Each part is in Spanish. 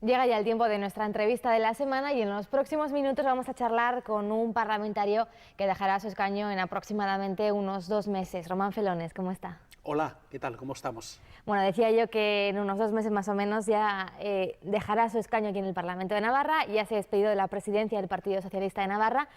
Llega ya el tiempo de nuestra entrevista de la semana y en los próximos minutos vamos a charlar con un parlamentario que dejará su escaño en aproximadamente unos 2 meses. Román Felones, ¿cómo está? Hola, ¿qué tal? ¿Cómo estamos? Bueno, decía yo que en unos 2 meses más o menos ya dejará su escaño aquí en el Parlamento de Navarra, ya se ha despedido de la presidencia del Partido Socialista de Navarra.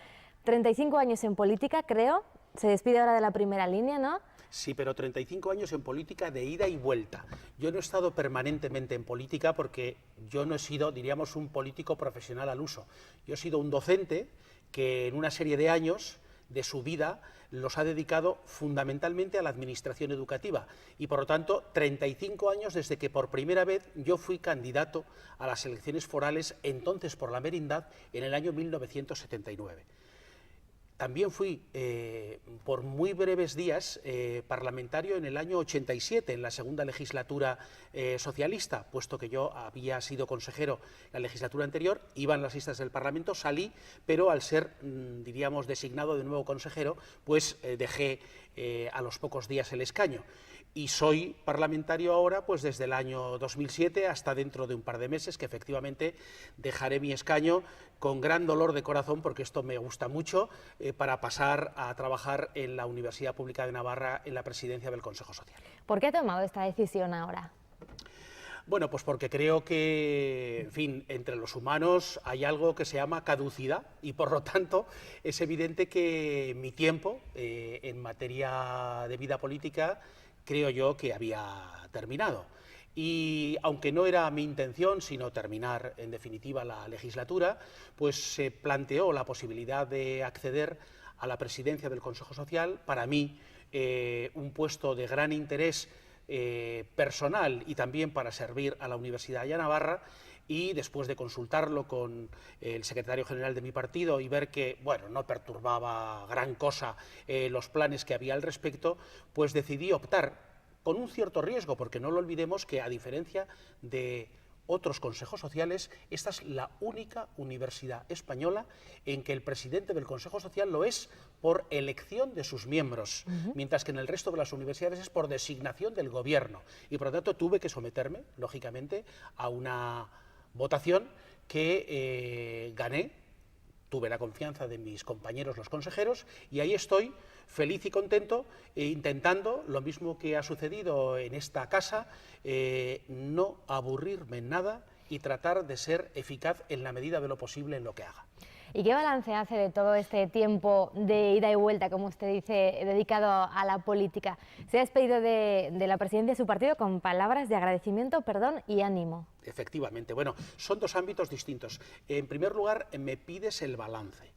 35 años en política, creo, se despide ahora de la primera línea, ¿no? Sí, pero 35 años en política de ida y vuelta. Yo no he estado permanentemente en política porque yo no he sido, diríamos, un político profesional al uso. Yo he sido un docente que en una serie de años de su vida los ha dedicado fundamentalmente a la administración educativa y por lo tanto 35 años desde que por primera vez yo fui candidato a las elecciones forales entonces por la Merindad en el año 1979. También fui, por muy breves días, parlamentario en el año 87, en la segunda legislatura socialista, puesto que yo había sido consejero la legislatura anterior, iba en las listas del Parlamento, salí, pero al ser, diríamos, designado de nuevo consejero, pues dejé a los pocos días el escaño. Y soy parlamentario ahora pues desde el año 2007 hasta dentro de un par de meses, que efectivamente dejaré mi escaño con gran dolor de corazón, porque esto me gusta mucho, para pasar a trabajar en la Universidad Pública de Navarra en la presidencia del Consejo Social. ¿Por qué ha tomado esta decisión ahora? Bueno, pues porque creo que, en fin, entre los humanos hay algo que se llama caducidad y por lo tanto es evidente que mi tiempo en materia de vida política creo yo que había terminado. Y aunque no era mi intención, sino terminar en definitiva la legislatura, pues se planteó la posibilidad de acceder a la presidencia del Consejo Social. Para mí, un puesto de gran interés personal y también para servir a la Universidad de Navarra, y después de consultarlo con el secretario general de mi partido y ver que, bueno, no perturbaba gran cosa los planes que había al respecto, pues decidí optar con un cierto riesgo, porque no lo olvidemos que a diferencia de otros consejos sociales, esta es la única universidad española en que el presidente del Consejo Social lo es por elección de sus miembros, mientras que en el resto de las universidades es por designación del gobierno. Y por lo tanto tuve que someterme, lógicamente, a una votación que gané. Tuve la confianza de mis compañeros los consejeros y ahí estoy, feliz y contento, intentando, lo mismo que ha sucedido en esta casa, no aburrirme en nada y tratar de ser eficaz en la medida de lo posible en lo que haga. ¿Y qué balance hace de todo este tiempo de ida y vuelta, como usted dice, dedicado a la política? Se ha despedido de la presidencia de su partido con palabras de agradecimiento, perdón y ánimo. Efectivamente, bueno, son dos ámbitos distintos. En primer lugar, me pides el balance.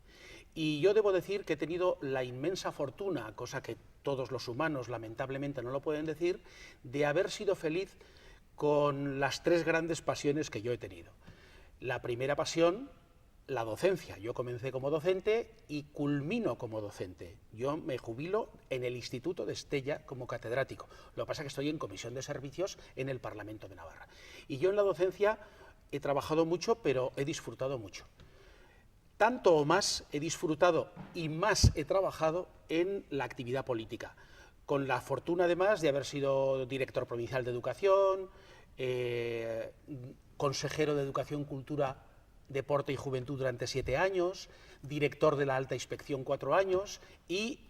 Y yo debo decir que he tenido la inmensa fortuna, cosa que todos los humanos lamentablemente no lo pueden decir, de haber sido feliz con las 3 grandes pasiones que yo he tenido. La primera pasión, la docencia. Yo comencé como docente y culmino como docente. Yo me jubilo en el Instituto de Estella como catedrático. Lo que pasa es que estoy en comisión de servicios en el Parlamento de Navarra. Y yo en la docencia he trabajado mucho, pero he disfrutado mucho. Tanto o más he disfrutado y más he trabajado en la actividad política, con la fortuna además de haber sido director provincial de Educación, consejero de Educación, Cultura, Deporte y Juventud durante 7 años, director de la Alta Inspección 4 años y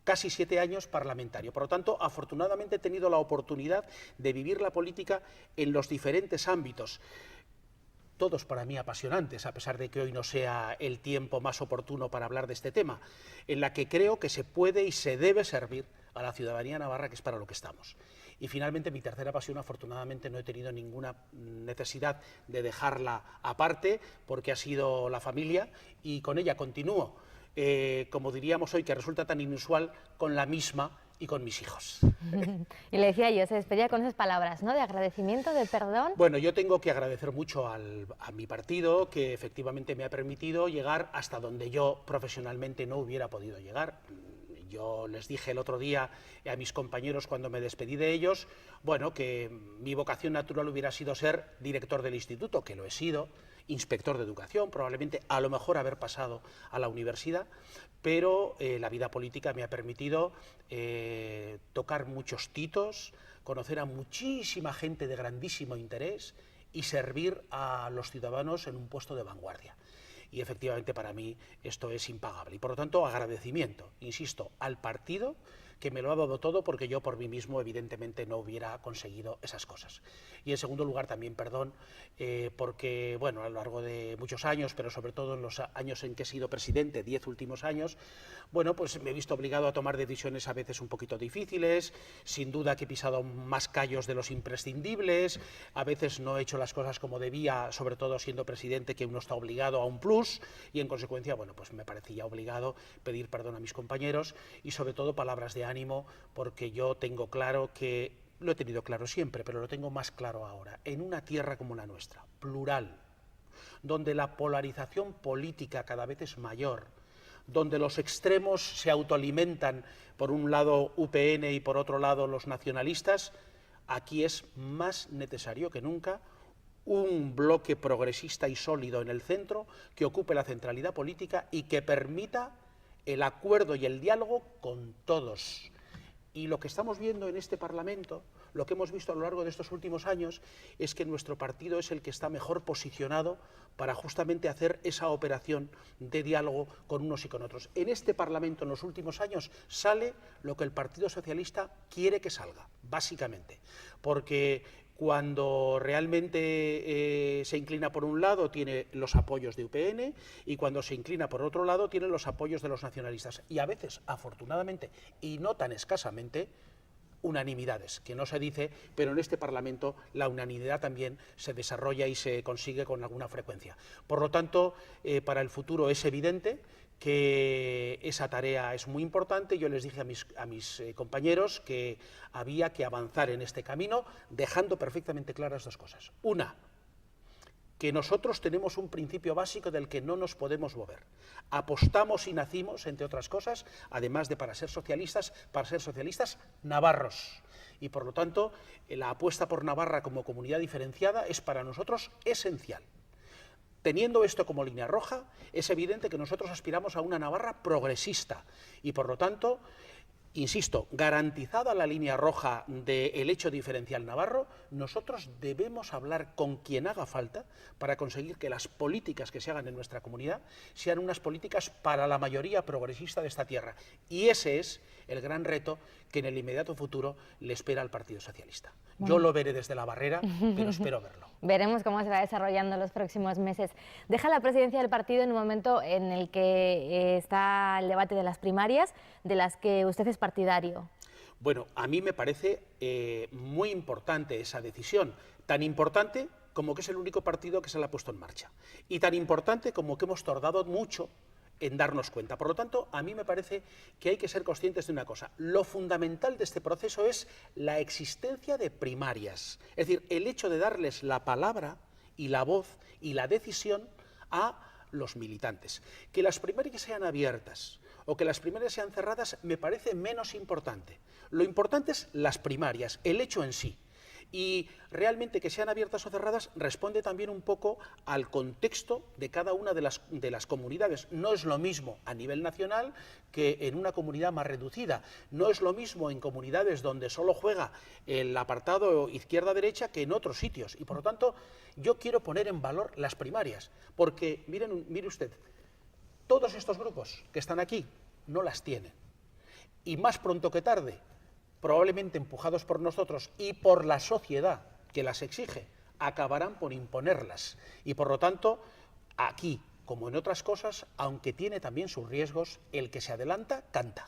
casi 7 años parlamentario. Por lo tanto, afortunadamente he tenido la oportunidad de vivir la política en los diferentes ámbitos, todos para mí apasionantes, a pesar de que hoy no sea el tiempo más oportuno para hablar de este tema, en la que creo que se puede y se debe servir a la ciudadanía navarra, que es para lo que estamos. Y finalmente, mi tercera pasión, afortunadamente no he tenido ninguna necesidad de dejarla aparte, porque ha sido la familia, y con ella continúo, como diríamos hoy, que resulta tan inusual, con la misma y con mis hijos. Y le decía yo, se despedía con esas palabras, ¿no?, de agradecimiento, de perdón. Bueno, yo tengo que agradecer mucho a mi partido, que efectivamente me ha permitido llegar hasta donde yo profesionalmente no hubiera podido llegar. Yo les dije el otro día a mis compañeros cuando me despedí de ellos, bueno, que mi vocación natural hubiera sido ser director del instituto, que lo he sido, inspector de educación, probablemente a lo mejor haber pasado a la universidad, pero la vida política me ha permitido tocar muchos titos, conocer a muchísima gente de grandísimo interés y servir a los ciudadanos en un puesto de vanguardia. Y efectivamente para mí esto es impagable. Y por lo tanto agradecimiento, insisto, al partido que me lo ha dado todo, porque yo por mí mismo evidentemente no hubiera conseguido esas cosas. Y en segundo lugar también perdón, porque bueno, a lo largo de muchos años, pero sobre todo en los años en que he sido presidente, 10 últimos años, bueno, pues me he visto obligado a tomar decisiones a veces un poquito difíciles, sin duda que he pisado más callos de los imprescindibles, a veces no he hecho las cosas como debía, sobre todo siendo presidente, que uno está obligado a un plus, y en consecuencia, bueno, pues me parecía obligado pedir perdón a mis compañeros y sobre todo palabras de ánimo, porque yo tengo claro que, lo he tenido claro siempre, pero lo tengo más claro ahora, en una tierra como la nuestra, plural, donde la polarización política cada vez es mayor, donde los extremos se autoalimentan, por un lado UPN y por otro lado los nacionalistas, aquí es más necesario que nunca un bloque progresista y sólido en el centro que ocupe la centralidad política y que permita el acuerdo y el diálogo con todos. Y lo que estamos viendo en este Parlamento, lo que hemos visto a lo largo de estos últimos años, es que nuestro partido es el que está mejor posicionado para justamente hacer esa operación de diálogo con unos y con otros. En este Parlamento, en los últimos años, sale lo que el Partido Socialista quiere que salga, básicamente, porque cuando realmente se inclina por un lado tiene los apoyos de UPN y cuando se inclina por otro lado tiene los apoyos de los nacionalistas. Y a veces, afortunadamente, y no tan escasamente, unanimidades, que no se dice, pero en este Parlamento la unanimidad también se desarrolla y se consigue con alguna frecuencia. Por lo tanto, para el futuro es evidente que esa tarea es muy importante. Yo les dije a mis compañeros que había que avanzar en este camino, dejando perfectamente claras dos cosas. Una, que nosotros tenemos un principio básico del que no nos podemos mover. Apostamos y nacimos, entre otras cosas, además de para ser socialistas navarros. Y por lo tanto, la apuesta por Navarra como comunidad diferenciada es para nosotros esencial. Teniendo esto como línea roja, es evidente que nosotros aspiramos a una Navarra progresista y, por lo tanto, insisto, garantizada la línea roja del hecho diferencial navarro, nosotros debemos hablar con quien haga falta para conseguir que las políticas que se hagan en nuestra comunidad sean unas políticas para la mayoría progresista de esta tierra. Y ese es el gran reto que en el inmediato futuro le espera al Partido Socialista. Yo lo veré desde la barrera, pero espero verlo. Veremos cómo se va desarrollando en los próximos meses. Deja la presidencia del partido en un momento en el que está el debate de las primarias, de las que usted es partidario. Bueno, a mí me parece muy importante esa decisión, tan importante como que es el único partido que se la ha puesto en marcha y tan importante como que hemos tardado mucho en darnos cuenta. Por lo tanto, a mí me parece que hay que ser conscientes de una cosa. Lo fundamental de este proceso es la existencia de primarias, es decir, el hecho de darles la palabra y la voz y la decisión a los militantes. Que las primarias sean abiertas o que las primarias sean cerradas me parece menos importante. Lo importante es las primarias, el hecho en sí. Y realmente que sean abiertas o cerradas responde también un poco al contexto de cada una de las comunidades. No es lo mismo a nivel nacional que en una comunidad más reducida. No es lo mismo en comunidades donde solo juega el apartado izquierda-derecha que en otros sitios. Y por lo tanto, yo quiero poner en valor las primarias. Porque, mire usted, todos estos grupos que están aquí no las tienen. Y más pronto que tarde, probablemente empujados por nosotros y por la sociedad que las exige, acabarán por imponerlas. Y por lo tanto, aquí, como en otras cosas, aunque tiene también sus riesgos, el que se adelanta, canta.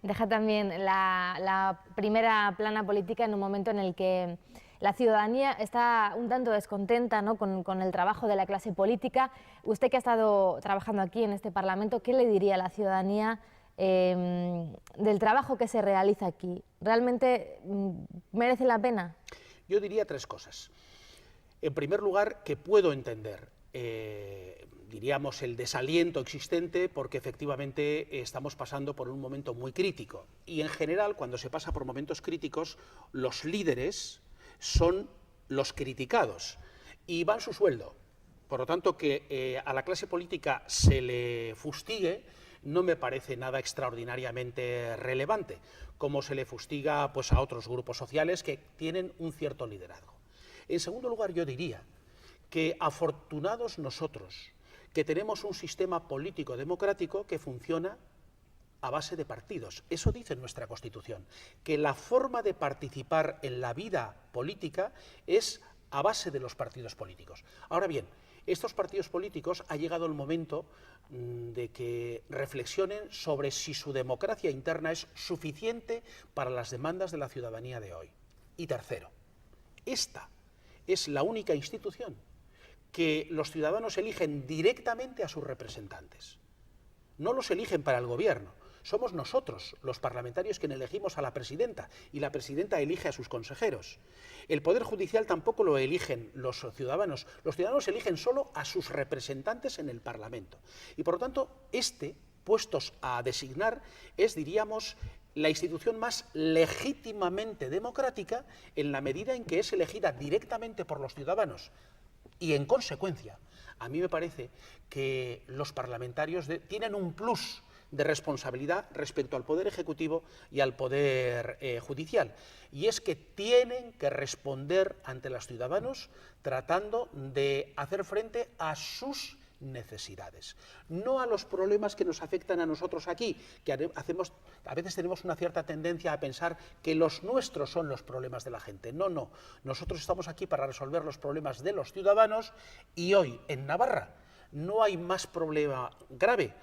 Deja también la primera plana política en un momento en el que la ciudadanía está un tanto descontenta, ¿no?, con el trabajo de la clase política. Usted que ha estado trabajando aquí en este Parlamento, ¿qué le diría a la ciudadanía del trabajo que se realiza aquí? ¿Realmente merece la pena? Yo diría tres cosas. En primer lugar, que puedo entender, diríamos, el desaliento existente porque efectivamente estamos pasando por un momento muy crítico. Y en general, cuando se pasa por momentos críticos, los líderes son los criticados y van su sueldo. Por lo tanto, que a la clase política se le fustigue no me parece nada extraordinariamente relevante, como se le fustiga pues, a otros grupos sociales que tienen un cierto liderazgo. En segundo lugar, yo diría que afortunados nosotros, que tenemos un sistema político democrático que funciona a base de partidos. Eso dice nuestra Constitución, que la forma de participar en la vida política es a base de los partidos políticos. Ahora bien, estos partidos políticos ha llegado el momento de que reflexionen sobre si su democracia interna es suficiente para las demandas de la ciudadanía de hoy. Y tercero, esta es la única institución que los ciudadanos eligen directamente a sus representantes. No los eligen para el gobierno. Somos nosotros, los parlamentarios, quienes elegimos a la presidenta, y la presidenta elige a sus consejeros. El Poder Judicial tampoco lo eligen los ciudadanos eligen solo a sus representantes en el Parlamento. Y por lo tanto, puestos a designar, es, diríamos, la institución más legítimamente democrática en la medida en que es elegida directamente por los ciudadanos. Y en consecuencia, a mí me parece que los parlamentarios tienen un plus de responsabilidad respecto al Poder Ejecutivo y al Poder Judicial. Y es que tienen que responder ante los ciudadanos tratando de hacer frente a sus necesidades, no a los problemas que nos afectan a nosotros aquí, que a veces tenemos una cierta tendencia a pensar que los nuestros son los problemas de la gente. No, no, nosotros estamos aquí para resolver los problemas de los ciudadanos y hoy en Navarra no hay más problema grave.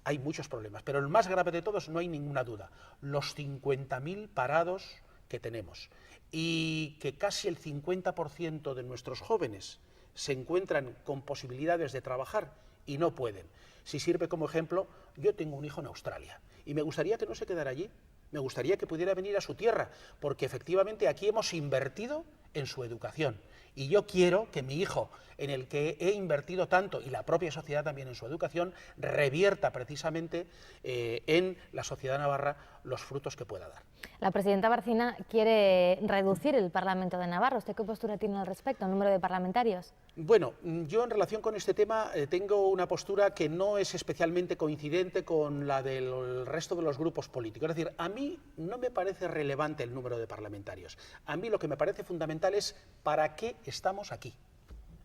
Hay muchos problemas, pero el más grave de todos, no hay ninguna duda, los 50.000 parados que tenemos y que casi el 50% de nuestros jóvenes se encuentran con posibilidades de trabajar y no pueden. Si sirve como ejemplo, yo tengo un hijo en Australia y me gustaría que no se quedara allí, me gustaría que pudiera venir a su tierra, porque efectivamente aquí hemos invertido en su educación. Y yo quiero que mi hijo, en el que he invertido tanto, y la propia sociedad también en su educación, revierta precisamente en la sociedad navarra los frutos que pueda dar. La presidenta Barcina quiere reducir el Parlamento de Navarra. ¿Usted qué postura tiene al respecto, el número de parlamentarios? Bueno, yo en relación con este tema tengo una postura que no es especialmente coincidente con la del resto de los grupos políticos. Es decir, a mí no me parece relevante el número de parlamentarios. A mí lo que me parece fundamental es ¿para qué estamos aquí?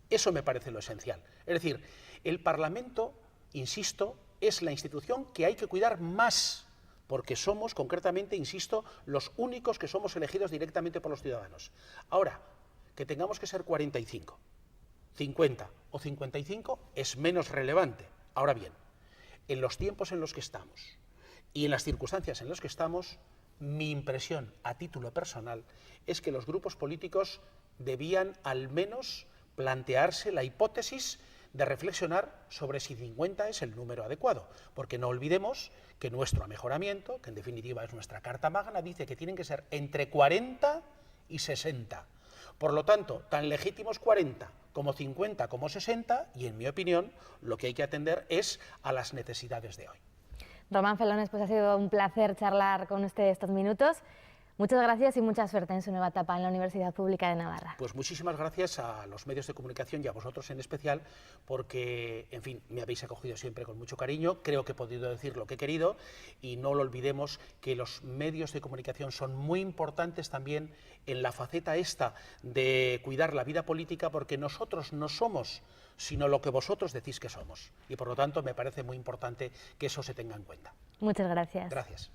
Eso me parece lo esencial. Es decir, el Parlamento, insisto, es la institución que hay que cuidar más, porque somos, concretamente, insisto, los únicos que somos elegidos directamente por los ciudadanos. Ahora, que tengamos que ser 45, 50 o 55 es menos relevante. Ahora bien, en los tiempos en los que estamos y en las circunstancias en las que estamos, mi impresión a título personal es que los grupos políticos debían al menos plantearse la hipótesis de reflexionar sobre si 50 es el número adecuado, porque no olvidemos que nuestro amejoramiento, que en definitiva es nuestra Carta Magna, dice que tienen que ser entre 40 y 60. Por lo tanto, tan legítimos 40 como 50 como 60, y en mi opinión lo que hay que atender es a las necesidades de hoy. Román Felones, pues ha sido un placer charlar con usted estos minutos. Muchas gracias y mucha suerte en su nueva etapa en la Universidad Pública de Navarra. Pues muchísimas gracias a los medios de comunicación y a vosotros en especial, porque, en fin, me habéis acogido siempre con mucho cariño. Creo que he podido decir lo que he querido y no lo olvidemos que los medios de comunicación son muy importantes también en la faceta esta de cuidar la vida política, porque nosotros no somos sino lo que vosotros decís que somos. Y por lo tanto me parece muy importante que eso se tenga en cuenta. Muchas gracias. Gracias.